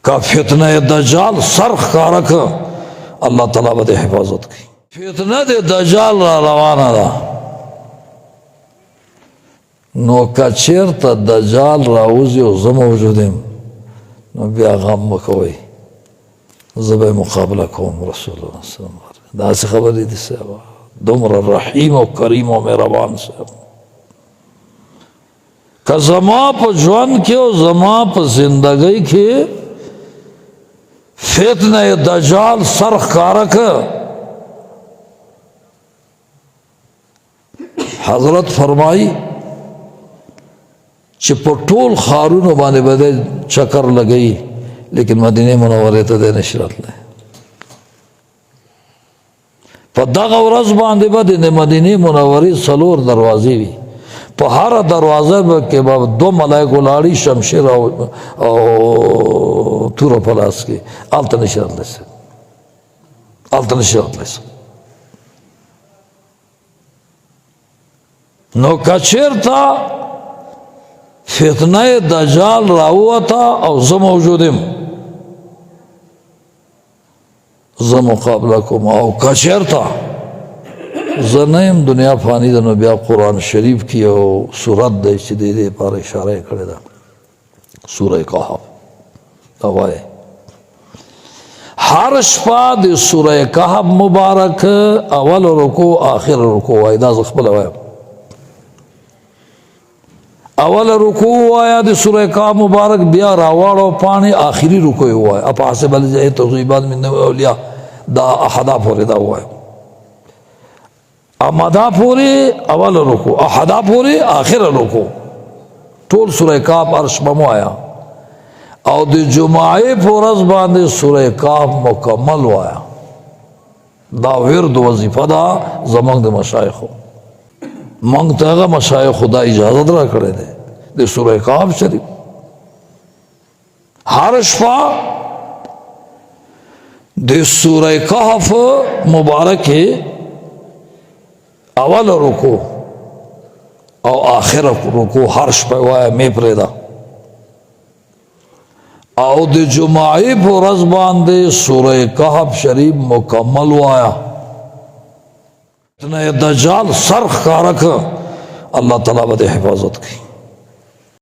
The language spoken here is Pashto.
کا فتنہ دجال سرخ کارک اللہ تعالیٰ بده حفاظت کی فتنہ دے دجال را روانه دا نو کچیر تا دجال راوزی و زم موجودیم نو بیا غم مکوی زب مقابلہ کوم رسول اللہ صلی اللہ علیہ وسلم دا سی خبری دی صحابہ دمر رحیم و کریم و مہربان صاحب کہ زما پا جوان کے و زما پا زندگی کے فتنہ دجال سرخ کارک حضرت فرمائی چھ پا طول خارونو بانے بدے چکر لگئی لیکن مدینہ منورے تا دے نشرت لے پا دغا ورز باندے بدے مدینہ منوری سلور دروازی بھی پا ہر دروازہ کے بعد دو ملائک الاڑی شمشیر تورو پلاس کے آلتا نشرت لے سے آلتا نشرت لے سے نو کچیر تا فتنہ دجال راوہ تا او زم موجودیم زم مقابلہ کم او کچیر تا زنیم دنیا فانی دا نو بیا قرآن شریف کی او سورت دا چی دے دے پار اشارہ کرے دا سورہ کہف دوائے ہر شپا دے سورہ کہف مبارک اول رکو آخر رکو آئی دا زخبل آئے اول رکوع آیا دی سورہ کہف مبارک بیا راوڑو پانی آخری رکوع ہوا ہے اب حاسب علی جائے تغیبات من اولیاء دا احدا پوری دا ہوا ہے امدا پوری اول رکوع احدا پوری آخر رکوع طول سورہ کہف عرش بمو آیا او دی جمعی پورز باندے سورہ کہف مکمل ہوا ہے دا ورد وظیفہ دا زمان دی مشایخو منگتا ہے مشایخ خدا اجازت رہا کرے دے سورہ کہف شریف ہر شفا دے سورہ کہف مبارک ہے اول رکو او آخر رکو ہر شفا ہوا میں پریدا او دے جمعی پورز باندے سورہ کہف شریف مکمل ہوا ہے فتنہ دجال سرخ کارک اللہ تعالیٰ بده حفاظت کی